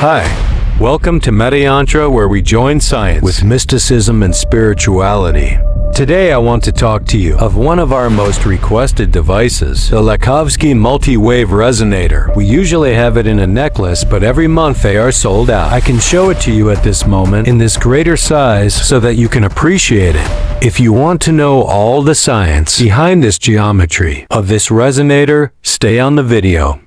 Hi, welcome to Metayantra, where we join science with mysticism and spirituality. Today I want to talk to you of one of our most requested devices, the Lakhovsky Multiwave Resonator. We usually have it in a necklace, but every month they are sold out. I can show it to you at this moment in this greater size so that you can appreciate it. If you want to know all the science behind this geometry of this resonator, stay on the video.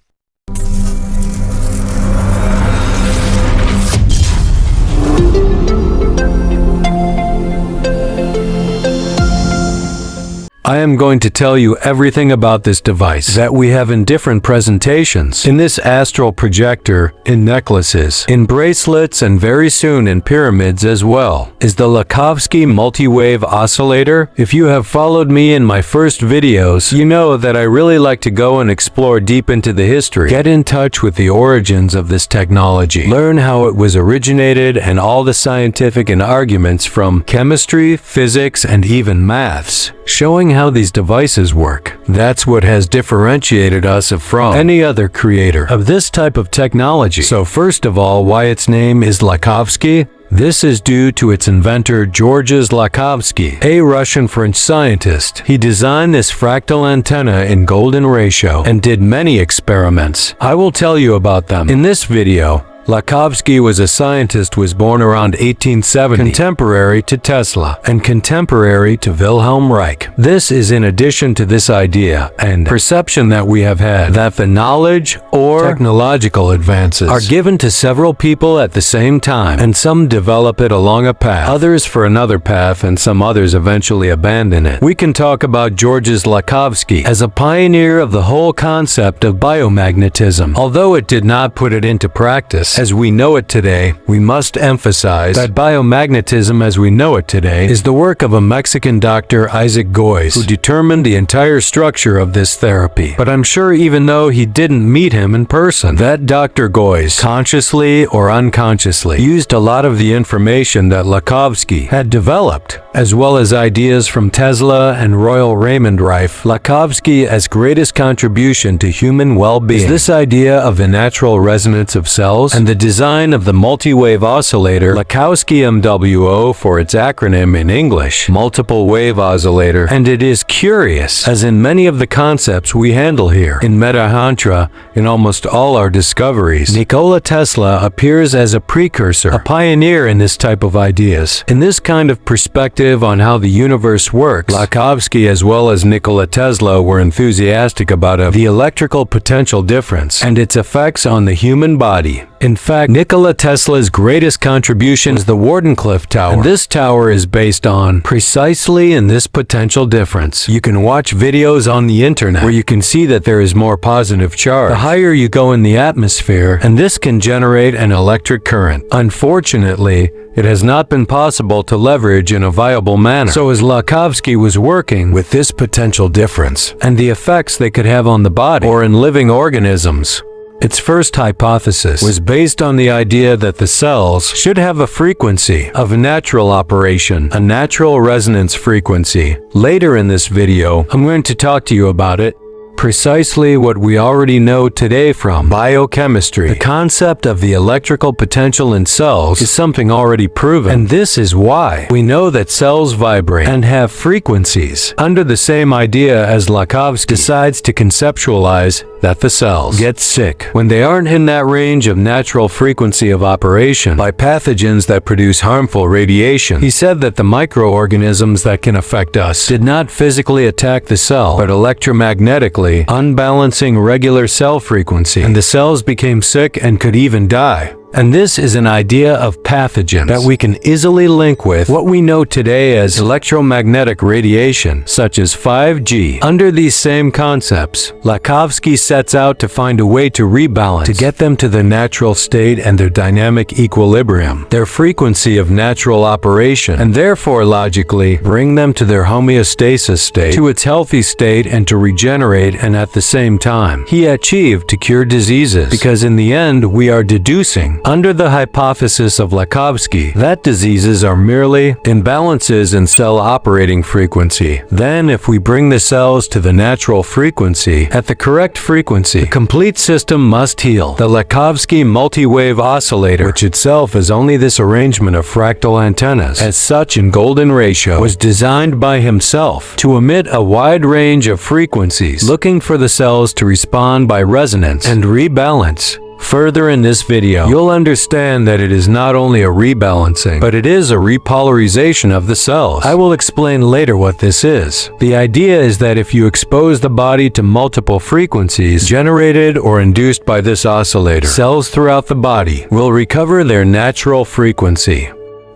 I am going to tell you everything about this device that we have in different presentations, in this astral projector, in necklaces, in bracelets, and very soon in pyramids as well. Is the Lakhovsky Multiwave Oscillator? If you have followed me in my first videos, you know that I really like to go and explore deep into the history, get in touch with the origins of this technology, learn how it was originated and all the scientific and arguments from chemistry, physics, and even maths, showing how these devices work. That's what has differentiated us from any other creator of this type of technology. So first of all, why its name is Lakhovsky? This is due to its inventor Georges Lakhovsky, a Russian-French scientist. He designed this fractal antenna in golden ratio and did many experiments. I will tell you about them in this video. Lakhovsky was a scientist who was born around 1870, contemporary to Tesla and contemporary to Wilhelm Reich. This is in addition to this idea and perception that we have had that the knowledge or technological advances are given to several people at the same time, and some develop it along a path, others for another path, and some others eventually abandon it. We can talk about Georges Lakhovsky as a pioneer of the whole concept of biomagnetism. Although it did not put it into practice as we know it today, we must emphasize that biomagnetism as we know it today is the work of a Mexican doctor, Isaac Goyes, who determined the entire structure of this therapy. But I'm sure even though he didn't meet him in person, that Dr. Goyes, consciously or unconsciously, used a lot of the information that Lakhovsky had developed, as well as ideas from Tesla and Royal Raymond Rife. Lakhovsky as greatest contribution to human well-being is this idea of the natural resonance of cells and the design of the multi-wave oscillator, Lakhovsky MWO for its acronym in English, multiple wave oscillator. And it is curious, as in many of the concepts we handle here in Metayantra, in almost all our discoveries, Nikola Tesla appears as a precursor, a pioneer in this type of ideas. In this kind of perspective on how the universe works, Lakhovsky as well as Nikola Tesla were enthusiastic about the electrical potential difference and its effects on the human body. In fact, Nikola Tesla's greatest contribution is the Wardenclyffe Tower, and this tower is based on precisely in this potential difference. You can watch videos on the internet where you can see that there is more positive charge the higher you go in the atmosphere, and this can generate an electric current. Unfortunately, it has not been possible to leverage in a viable manner. So as Lakhovsky was working with this potential difference and the effects they could have on the body or in living organisms, its first hypothesis was based on the idea that the cells should have a frequency of natural operation, a natural resonance frequency. Later in this video, I'm going to talk to you about it. Precisely what we already know today from biochemistry. The concept of the electrical potential in cells is something already proven, and this is why we know that cells vibrate and have frequencies. Under the same idea as Lakhovsky decides to conceptualize that the cells get sick when they aren't in that range of natural frequency of operation by pathogens that produce harmful radiation. He said that the microorganisms that can affect us did not physically attack the cell, but electromagnetically, unbalancing regular cell frequency, and the cells became sick and could even die. And this is an idea of pathogens that we can easily link with what we know today as electromagnetic radiation, such as 5G. Under these same concepts, Lakhovsky sets out to find a way to rebalance, to get them to their natural state and their dynamic equilibrium, their frequency of natural operation, and therefore logically bring them to their homeostasis state, to its healthy state, and to regenerate, and at the same time, he achieved to cure diseases, because in the end we are deducing healing. Under the hypothesis of Lakhovsky, that diseases are merely imbalances in cell operating frequency. Then, if we bring the cells to the natural frequency, at the correct frequency, the complete system must heal. The Lakhovsky Multiwave Oscillator, which itself is only this arrangement of fractal antennas, as such in golden ratio, was designed by himself to emit a wide range of frequencies, looking for the cells to respond by resonance and rebalance. Further in this video, you'll understand that it is not only a rebalancing, but it is a repolarization of the cells. I will explain later what this is. The idea is that if you expose the body to multiple frequencies generated or induced by this oscillator, cells throughout the body will recover their natural frequency.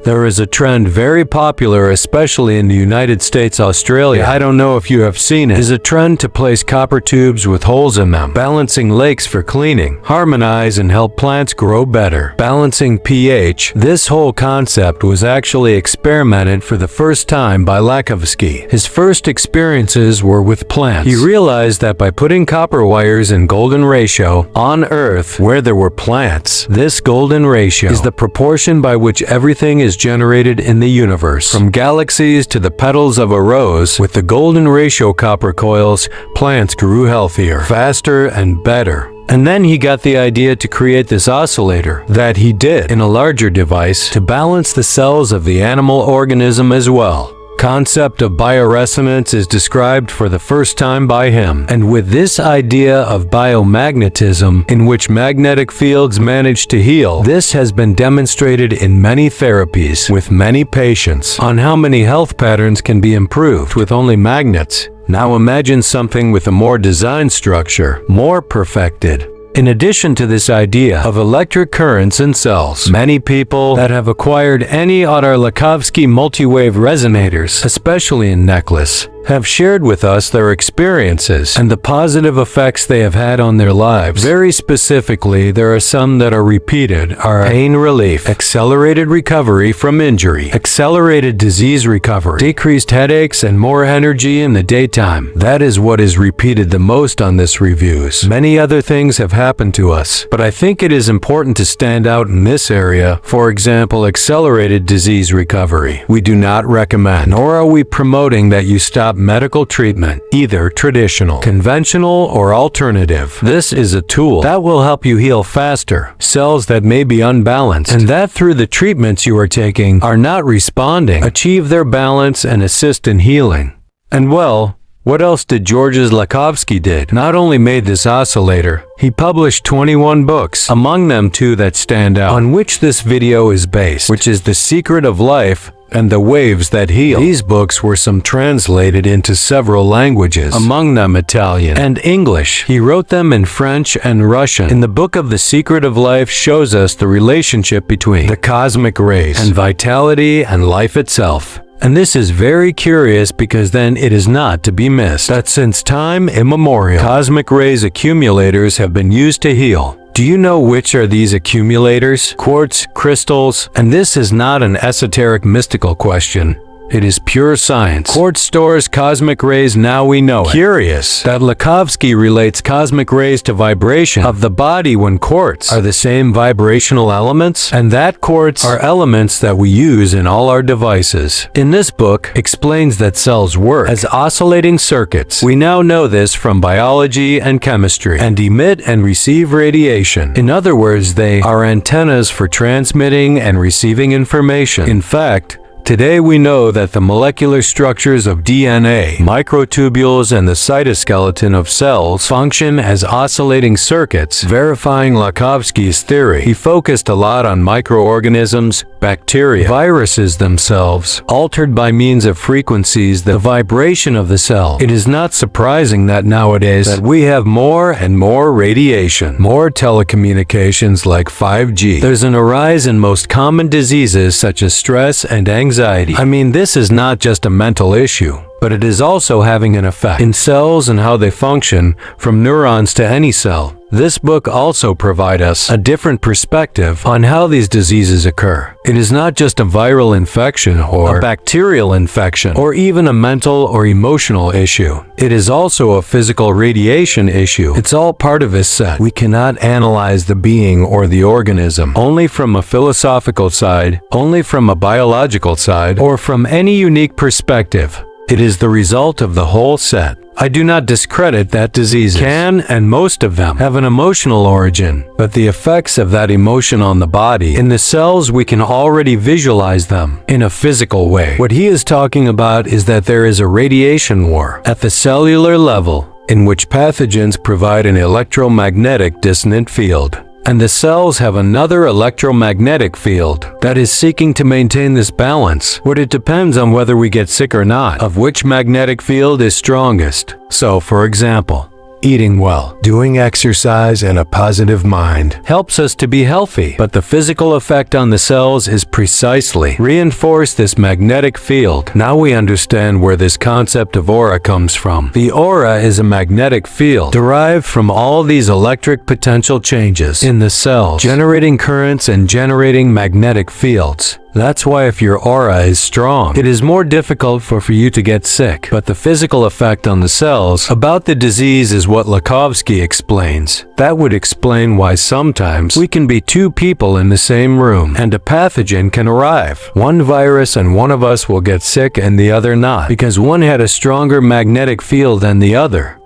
There is a trend very popular, especially in the United States, Australia. I don't know if you have seen it. Is a trend to place copper tubes with holes in them, balancing lakes for cleaning, harmonize and help plants grow better. Balancing pH. This whole concept was actually experimented for the first time by Lakhovsky. His first experiences were with plants. He realized that by putting copper wires in golden ratio on Earth where there were plants, this golden ratio is the proportion by which everything is generated in the universe, from galaxies to the petals of a rose. With the golden ratio copper coils, plants grew healthier, faster, and better. And then he got the idea to create this oscillator that he did in a larger device to balance the cells of the animal organism as well. Concept of bioresonance is described for the first time by him, and with this idea of biomagnetism, in which magnetic fields manage to heal, this has been demonstrated in many therapies with many patients on how many health patterns can be improved with only magnets. Now imagine something with a more designed structure, more perfected. In addition to this idea of electric currents in cells, many people that have acquired any of our Lakhovsky multiwave resonators, especially in necklace, have shared with us their experiences and the positive effects they have had on their lives. Very specifically, there are some that are repeated are pain relief, accelerated recovery from injury, accelerated disease recovery, decreased headaches, and more energy in the daytime. That is what is repeated the most on this reviews. Many other things have happened to us, but I think it is important to stand out in this area. For example, accelerated disease recovery. We do not recommend, nor are we promoting that you stop medical treatment, either traditional, conventional, or alternative. This is a tool that will help you heal faster cells that may be unbalanced, and that through the treatments you are taking are not responding, achieve their balance and assist in healing. And well, what else did Georges Lakhovsky did? Not only made this oscillator, he published 21 books, among them 2 that stand out, on which this video is based, which is The Secret of Life and The Waves That Heal. These books were some translated into several languages, among them Italian and English. He wrote them in French and Russian. In the book of The Secret of Life shows us the relationship between the cosmic rays and vitality and life itself. And this is very curious because then it is not to be missed that since time immemorial, cosmic rays accumulators have been used to heal. Do you know which are these accumulators? Quartz, crystals, and this is not an esoteric mystical question. It is pure science. Quartz stores cosmic rays, now we know it. Curious that Lakhovsky relates cosmic rays to vibration of the body when quartz are the same vibrational elements, and that quartz are elements that we use in all our devices. In this book, explains that cells work as oscillating circuits. We now know this from biology and chemistry, and emit and receive radiation. In other words, they are antennas for transmitting and receiving information. In fact, today we know that the molecular structures of DNA, microtubules, and the cytoskeleton of cells function as oscillating circuits. Verifying Lakhovsky's theory, he focused a lot on microorganisms, bacteria, viruses themselves, altered by means of frequencies the vibration of the cell. It is not surprising that nowadays that we have more and more radiation, more telecommunications like 5G. There's an arise in most common diseases such as stress and anxiety. I mean, this is not just a mental issue, but it is also having an effect in cells and how they function, from neurons to any cell. This book also provides us a different perspective on how these diseases occur. It is not just a viral infection or a bacterial infection or even a mental or emotional issue. It is also a physical radiation issue. It's all part of this set. We cannot analyze the being or the organism only from a philosophical side, only from a biological side, or from any unique perspective. It is the result of the whole set. I do not discredit that diseases can, and most of them, have an emotional origin, but the effects of that emotion on the body, in the cells, we can already visualize them in a physical way. What he is talking about is that there is a radiation war at the cellular level in which pathogens provide an electromagnetic dissonant field, and the cells have another electromagnetic field that is seeking to maintain this balance, but it depends on whether we get sick or not, of which magnetic field is strongest. So, for example, eating well, doing exercise, and a positive mind helps us to be healthy, but the physical effect on the cells is precisely reinforce this magnetic field. Now we understand where this concept of aura comes from. The aura is a magnetic field derived from all these electric potential changes in the cells, generating currents and generating magnetic fields. That's why if your aura is strong, it is more difficult for you to get sick. But the physical effect on the cells about the disease is what Lakhovsky explains. That would explain why sometimes we can be two people in the same room and a pathogen can arrive. One virus and one of us will get sick and the other not, because one had a stronger magnetic field than the other.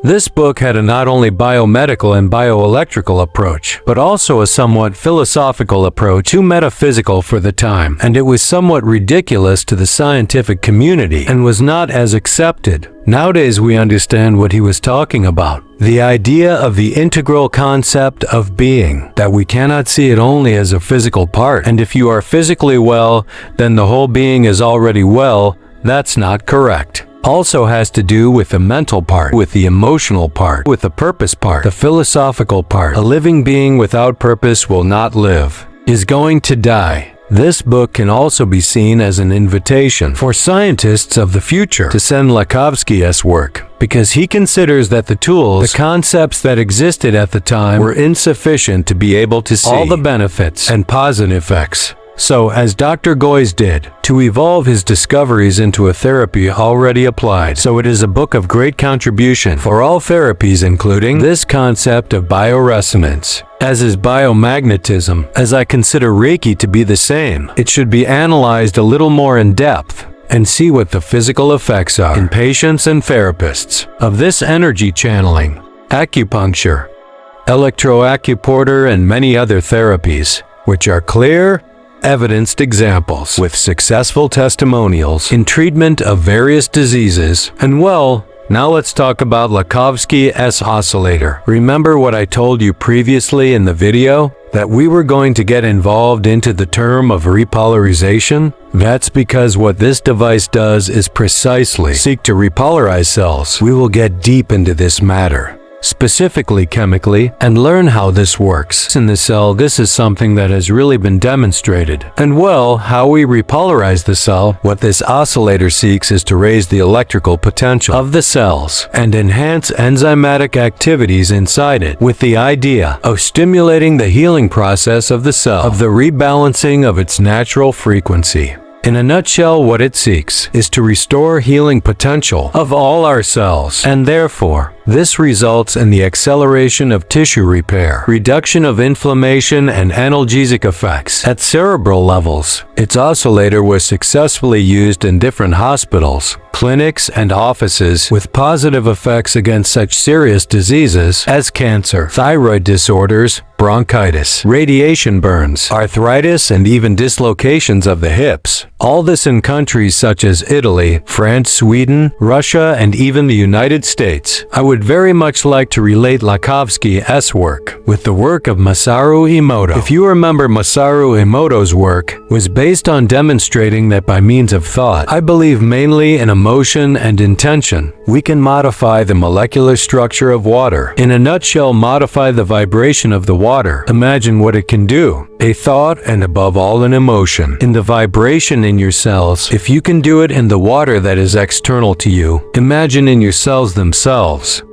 This book had a not only biomedical and bioelectrical approach, but also a somewhat philosophical approach, too metaphysical for the time, and it was somewhat ridiculous to the scientific community and was not as accepted. Nowadays we understand what he was talking about. The idea of the integral concept of being, that we cannot see it only as a physical part, and if you are physically well, then the whole being is already well. That's not correct. Also has to do with the mental part, with the emotional part, with the purpose part, the philosophical part. A living being without purpose will not live, is going to die. This book can also be seen as an invitation for scientists of the future to send Lakhovsky's work, because he considers that the tools, the concepts that existed at the time were insufficient to be able to see all the benefits and positive effects. So, as Dr. Goyes did, to evolve his discoveries into a therapy already applied. So it is a book of great contribution for all therapies, including this concept of bioresonance, as is biomagnetism, as I consider Reiki to be the same. It should be analyzed a little more in depth and see what the physical effects are in patients and therapists of this energy channeling, acupuncture, electroacupuncture, and many other therapies, which are clear, evidenced examples with successful testimonials in treatment of various diseases. And well, now let's talk about Lakhovsky's oscillator. Remember what I told you previously in the video? That we were going to get involved into the term of repolarization? That's because what this device does is precisely seek to repolarize cells. We will get deep into this matter, specifically chemically, and learn how this works in the cell. This is something that has really been demonstrated. And well, how we repolarize the cell, what this oscillator seeks is to raise the electrical potential of the cells and enhance enzymatic activities inside it, with the idea of stimulating the healing process of the cell, of the rebalancing of its natural frequency. In a nutshell, what it seeks is to restore healing potential of all our cells, and therefore, this results in the acceleration of tissue repair, reduction of inflammation, and analgesic effects at cerebral levels. Its oscillator was successfully used in different hospitals, clinics, and offices with positive effects against such serious diseases as cancer, thyroid disorders, bronchitis, radiation burns, arthritis, and even dislocations of the hips. All this in countries such as Italy, France, Sweden, Russia, and even the United States. I would very much like to relate Lakhovsky's work with the work of Masaru Emoto. If you remember, Masaru Emoto's work was based on demonstrating that by means of thought, I believe mainly in emotion and intention, we can modify the molecular structure of water. In a nutshell, modify the vibration of the water. Imagine what it can do. A thought, and above all an emotion, in the vibration in your cells. If you can do it in the water that is external to you, imagine in your cells themselves.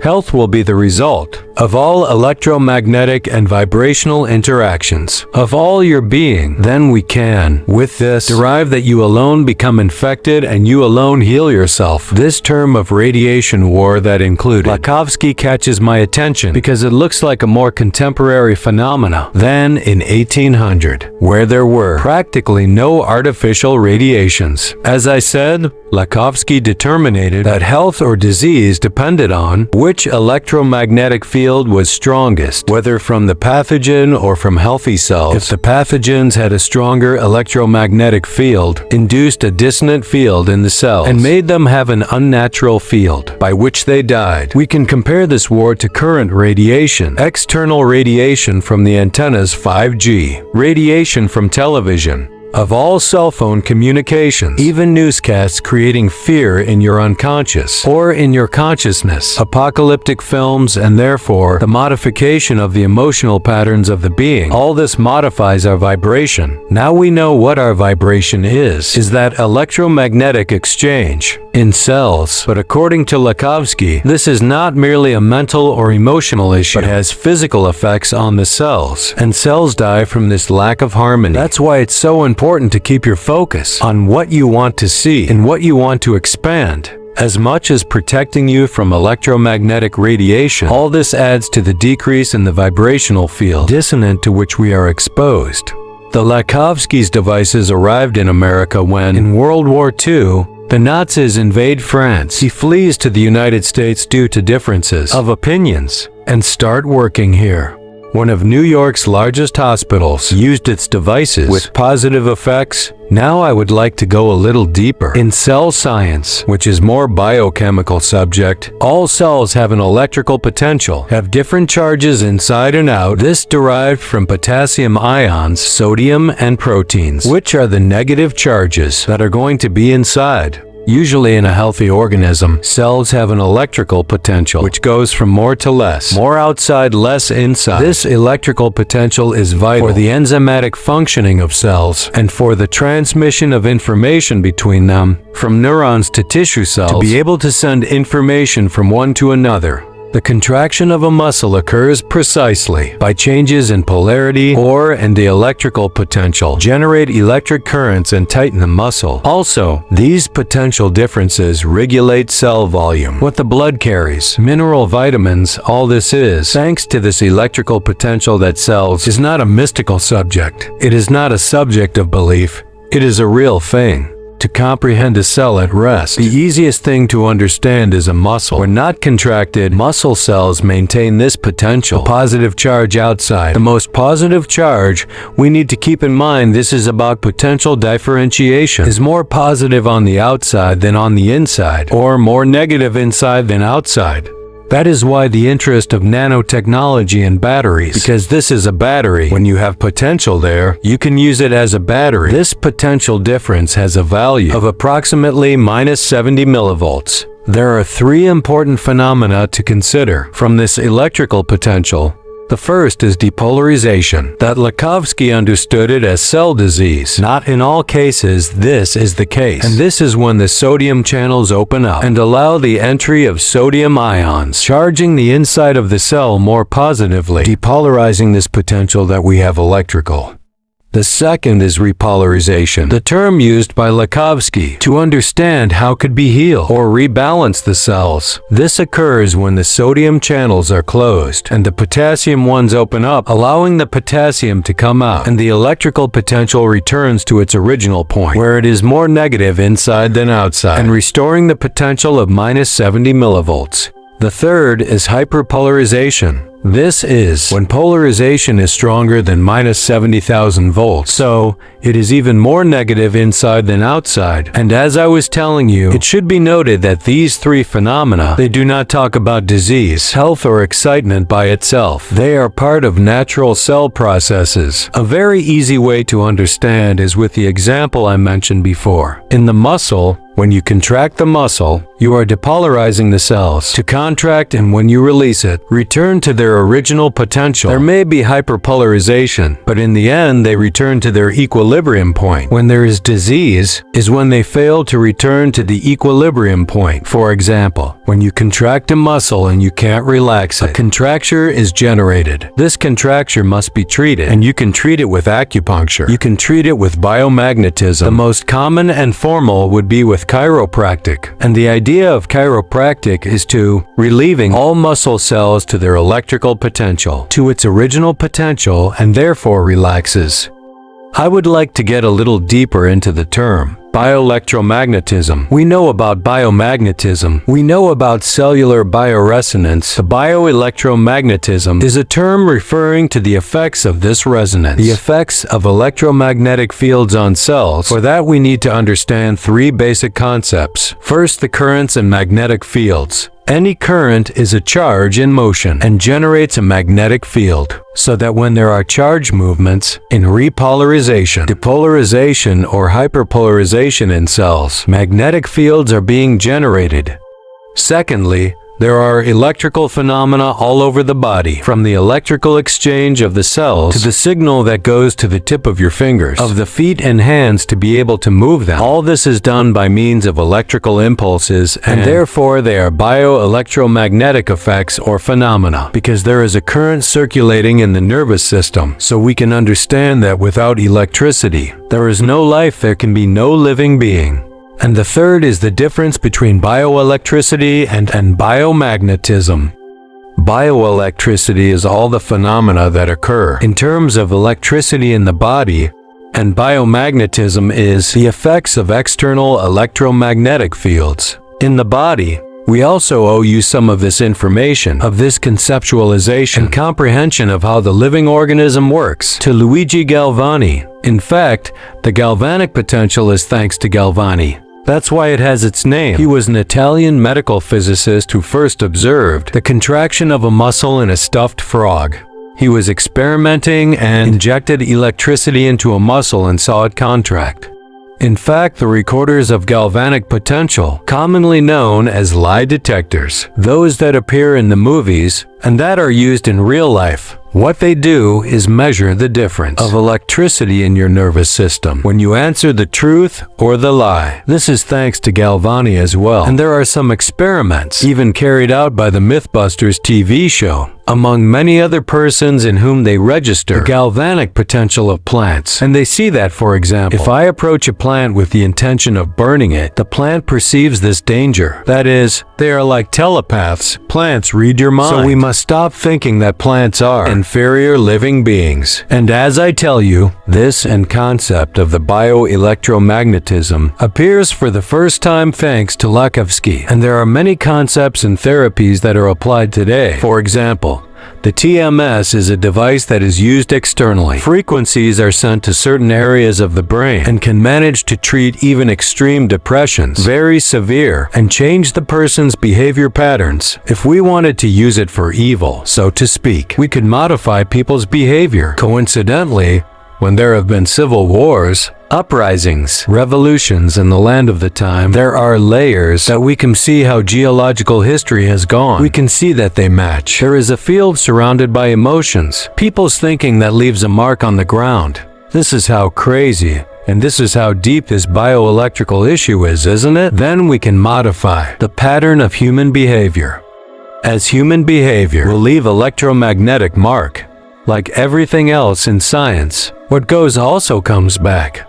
Health will be the result of all electromagnetic and vibrational interactions of all your being. Then we can, with this, derive that you alone become infected and you alone heal yourself. This term of radiation war that included Lakhovsky catches my attention because it looks like a more contemporary phenomena than in 1800, where there were practically no artificial radiations. As I said, Lakhovsky determined that health or disease depended on which electromagnetic field was strongest, whether from the pathogen or from healthy cells. If the pathogens had a stronger electromagnetic field, induced a dissonant field in the cells, and made them have an unnatural field, by which they died. We can compare this war to current radiation, external radiation from the antennas 5G, radiation from television, of all cell phone communications, even newscasts creating fear in your unconscious or in your consciousness, apocalyptic films, and therefore the modification of the emotional patterns of the being. All this modifies our vibration. Now we know what our vibration is that electromagnetic exchange in cells. But according to Lakhovsky, this is not merely a mental or emotional issue, but has physical effects on the cells, and cells die from this lack of harmony. That's why it's so important to keep your focus on what you want to see and what you want to expand, as much as protecting you from electromagnetic radiation. All this adds to the decrease in the vibrational field dissonant to which we are exposed. The Lakhovsky's devices arrived in America when, in World War II, the Nazis invade France. He flees to the United States due to differences of opinions and start working here. One of New York's largest hospitals used its devices with positive effects. Now I would like to go a little deeper in cell science, which is more biochemical subject. All cells have an electrical potential, have different charges inside and out. This derived from potassium ions, sodium, and proteins, which are the negative charges that are going to be inside. Usually in a healthy organism, cells have an electrical potential which goes from more to less, more outside, less inside. This electrical potential is vital for the enzymatic functioning of cells and for the transmission of information between them, from neurons to tissue cells, to be able to send information from one to another. The contraction of a muscle occurs precisely by changes in polarity or in the electrical potential, generate electric currents and tighten the muscle. Also, these potential differences regulate cell volume, what the blood carries, mineral, vitamins. All this is thanks to this electrical potential that cells is not a mystical subject. It is not a subject of belief. It is a real thing. To comprehend a cell at rest, the easiest thing to understand is a muscle. When not contracted, muscle cells maintain this potential, a positive charge outside. The most positive charge, we need to keep in mind this is about potential differentiation, is more positive on the outside than on the inside, or more negative inside than outside. That is why the interest of nanotechnology and batteries, because this is a battery. When you have potential there, you can use it as a battery. This potential difference has a value of approximately -70 millivolts. There are three important phenomena to consider from this electrical potential. The first is depolarization, that Lakhovsky understood it as cell disease. Not in all cases this is the case, and this is when the sodium channels open up and allow the entry of sodium ions, charging the inside of the cell more positively, depolarizing this potential that we have electrical. The second is repolarization, the term used by Lakhovsky to understand how could be healed or rebalance the cells. This occurs when the sodium channels are closed and the potassium ones open up, allowing the potassium to come out, and the electrical potential returns to its original point, where it is more negative inside than outside, and restoring the potential of -70 millivolts. The third is hyperpolarization. This is when polarization is stronger than -70,000 volts, so it is even more negative inside than outside. And as I was telling you, it should be noted that these three phenomena, they do not talk about disease, health, or excitement by itself. They are part of natural cell processes. A very easy way to understand is with the example I mentioned before. In the muscle, When you contract the muscle, you are depolarizing the cells to contract, and when you release it, return to their original potential. There may be hyperpolarization, but in the end they return to their equilibrium point. When there is disease, is when they fail to return to the equilibrium point. For example, when you contract a muscle and you can't relax it, a contracture is generated. This contracture must be treated, and you can treat it with acupuncture. You can treat it with biomagnetism. The most common and formal would be with chiropractic, and the idea of chiropractic is to relieving all muscle cells to their electrical potential, to its original potential, and therefore relaxes. I would like to get a little deeper into the term bioelectromagnetism. We know about biomagnetism. We know about cellular bioresonance. The bioelectromagnetism is a term referring to the effects of this resonance, the effects of electromagnetic fields on cells. For that, we need to understand three basic concepts. First, the currents and magnetic fields. Any current is a charge in motion and generates a magnetic field, so that when there are charge movements in repolarization, depolarization, or hyperpolarization in cells, magnetic fields are being generated. Secondly, there are electrical phenomena all over the body, from the electrical exchange of the cells to the signal that goes to the tip of your fingers, of the feet and hands to be able to move them. All this is done by means of electrical impulses, and therefore they are bioelectromagnetic effects or phenomena, because there is a current circulating in the nervous system. So we can understand that without electricity, there is no life, there can be no living being. And the third is the difference between bioelectricity and biomagnetism. Bioelectricity is all the phenomena that occur in terms of electricity in the body, and biomagnetism is the effects of external electromagnetic fields in the body. We also owe you some of this information, of this conceptualization and comprehension of how the living organism works, to Luigi Galvani. In fact, the galvanic potential is thanks to Galvani. That's why it has its name. He was an Italian medical physicist who first observed the contraction of a muscle in a stuffed frog. He was experimenting and injected electricity into a muscle and saw it contract. In fact, the recorders of galvanic potential, commonly known as lie detectors, those that appear in the movies and that are used in real life, what they do is measure the difference of electricity in your nervous system when you answer the truth or the lie. This is thanks to Galvani as well. And there are some experiments even carried out by the Mythbusters TV show, among many other persons in whom they register the galvanic potential of plants. And they see that, for example, if I approach a plant with the intention of burning it, the plant perceives this danger. That is, they are like telepaths. Plants read your mind. So we must stop thinking that plants are inferior living beings. And as I tell you, this and concept of the bioelectromagnetism appears for the first time thanks to Lakhovsky. And there are many concepts and therapies that are applied today. For example, the TMS is a device that is used externally. Frequencies are sent to certain areas of the brain and can manage to treat even extreme depressions, very severe, and change the person's behavior patterns. If we wanted to use it for evil, so to speak, we could modify people's behavior. Coincidentally, when there have been civil wars, uprisings, revolutions in the land of the time, there are layers that we can see how geological history has gone. We can see that they match. There is a field surrounded by emotions, people's thinking that leaves a mark on the ground. This is how crazy, and this is how deep this bioelectrical issue is, isn't it? Then we can modify the pattern of human behavior. As human behavior will leave electromagnetic mark, like everything else in science, what goes also comes back.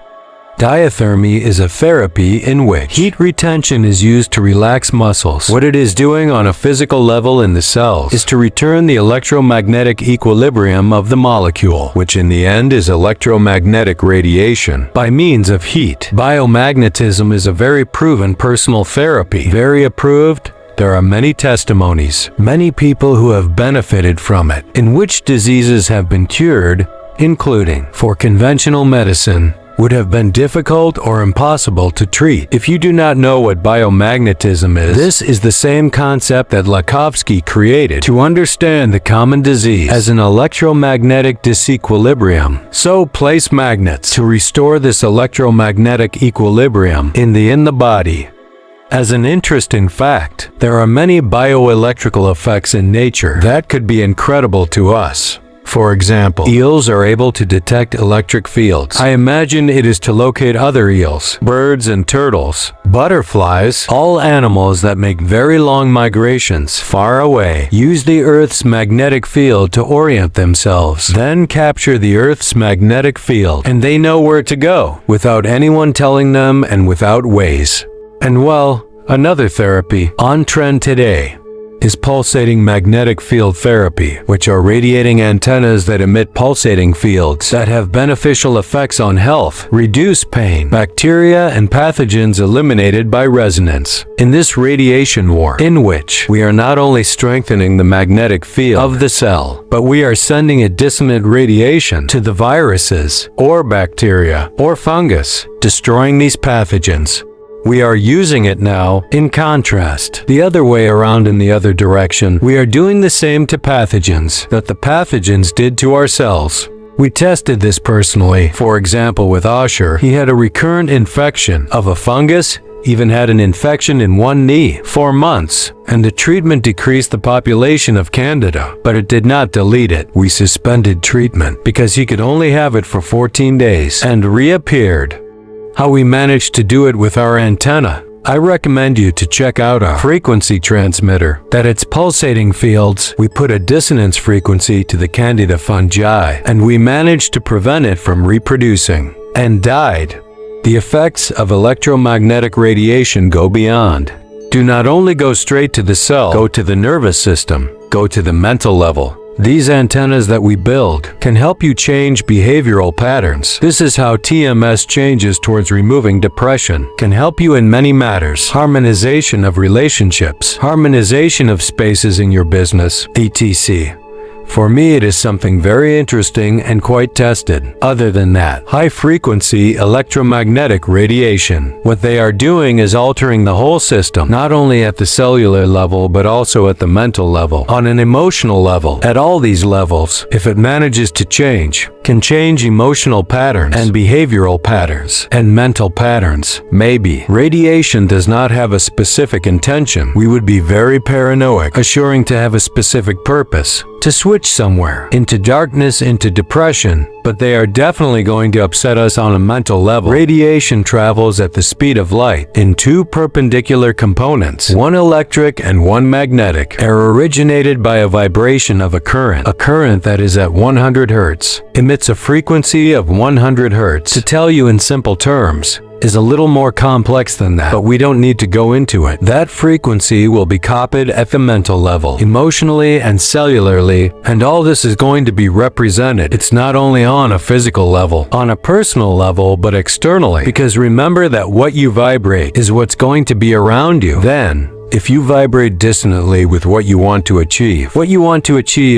Diathermy is a therapy in which heat retention is used to relax muscles. What it is doing on a physical level in the cells is to return the electromagnetic equilibrium of the molecule, which in the end is electromagnetic radiation, by means of heat. Biomagnetism is a very proven personal therapy, very approved. There are many testimonies, many people who have benefited from it, in which diseases have been cured, including, for conventional medicine, would have been difficult or impossible to treat. If you do not know what biomagnetism is, this is the same concept that Lakhovsky created to understand the common disease as an electromagnetic disequilibrium. So place magnets to restore this electromagnetic equilibrium in the body. As an interesting fact, there are many bioelectrical effects in nature that could be incredible to us. For example, eels are able to detect electric fields. I imagine it is to locate other eels, birds and turtles, butterflies, all animals that make very long migrations far away, use the Earth's magnetic field to orient themselves, then capture the Earth's magnetic field, and they know where to go, without anyone telling them and without ways. And well, another therapy on trend today is pulsating magnetic field therapy, which are radiating antennas that emit pulsating fields that have beneficial effects on health, reduce pain, bacteria and pathogens eliminated by resonance. In this radiation war, in which we are not only strengthening the magnetic field of the cell, but we are sending a dissonant radiation to the viruses, or bacteria, or fungus, destroying these pathogens. We are using it now, in contrast, the other way around in the other direction. We are doing the same to pathogens that the pathogens did to our cells. We tested this personally. For example, with Osher, he had a recurrent infection of a fungus, even had an infection in one knee for months, and the treatment decreased the population of Candida, but it did not delete it. We suspended treatment because he could only have it for 14 days and reappeared. How we managed to do it with our antenna. I recommend you to check out our frequency transmitter, that its pulsating fields, we put a dissonance frequency to the Candida fungi, and we managed to prevent it from reproducing, and died. The effects of electromagnetic radiation go beyond. Do not only go straight to the cell, go to the nervous system, go to the mental level. These antennas that we build can help you change behavioral patterns. This is how TMS changes towards removing depression, can help you in many matters. Harmonization of relationships, harmonization of spaces in your business, etc. For me, it is something very interesting and quite tested. Other than that, high-frequency electromagnetic radiation. What they are doing is altering the whole system, not only at the cellular level, but also at the mental level, on an emotional level. At all these levels, if it manages to change, can change emotional patterns and behavioral patterns and mental patterns. Maybe radiation does not have a specific intention. We would be very paranoid, assuring to have a specific purpose, to switch somewhere, into darkness, into depression, but they are definitely going to upset us on a mental level. Radiation travels at the speed of light in two perpendicular components, one electric and one magnetic, are originated by a vibration of a current that is at 100 Hz, emits a frequency of 100 Hz. To tell you in simple terms, is a little more complex than that, but we don't need to go into it. That frequency will be copied at the mental level, emotionally and cellularly, and all this is going to be represented. It's not only on a physical level, on a personal level, but externally, because remember that what you vibrate is what's going to be around you. Then, if you vibrate dissonantly with what you want to achieve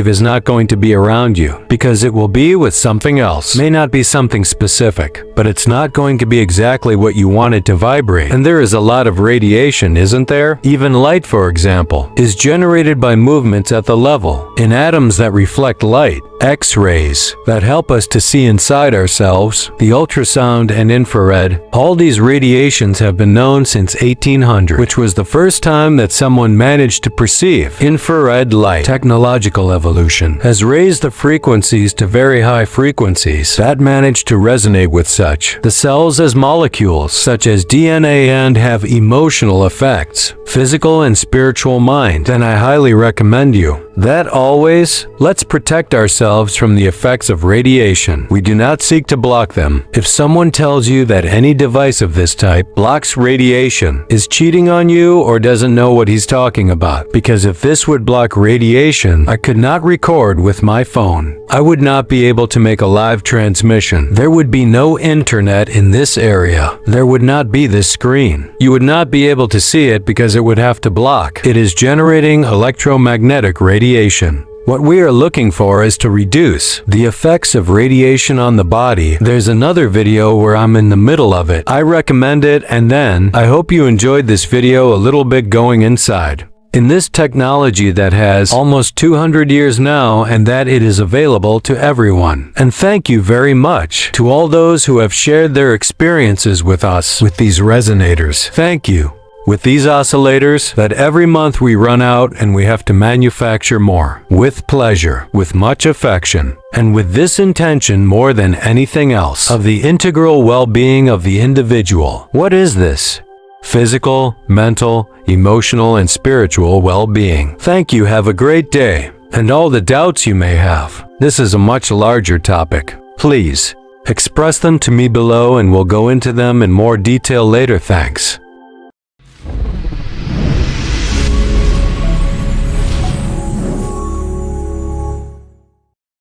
is not going to be around you, because it will be with something else. May not be something specific, but it's not going to be exactly what you want it to vibrate. And there is a lot of radiation, isn't there? Even light, for example, is generated by movements at the level, in atoms that reflect light, X-rays, that help us to see inside ourselves, the ultrasound and infrared. All these radiations have been known since 1800, which was the first time that someone managed to perceive infrared light. Technological evolution has raised the frequencies to very high frequencies that manage to resonate with such the cells as molecules, such as DNA, and have emotional effects, physical and spiritual mind. Then I highly recommend you that always, let's protect ourselves from the effects of radiation. We do not seek to block them. If someone tells you that any device of this type blocks radiation, is cheating on you or doesn't know what he's talking about. Because if this would block radiation, I could not record with my phone. I would not be able to make a live transmission. There would be no internet in this area. There would not be this screen. You would not be able to see it because it would have to block. It is generating electromagnetic radiation. What we are looking for is to reduce the effects of radiation on the body. There's another video where I'm in the middle of it. I recommend it, and then I hope you enjoyed this video a little bit going inside. In this technology that has almost 200 years now, and that it is available to everyone. And thank you very much to all those who have shared their experiences with us with these resonators. Thank you. with these oscillators that every month we run out and we have to manufacture more. With pleasure, with much affection, and with this intention more than anything else of the integral well-being of the individual. What is this? Physical, mental, emotional, and spiritual well-being. Thank you. Have a great day. And all the doubts you may have. This is a much larger topic. Please express them to me below and we'll go into them in more detail later. Thanks.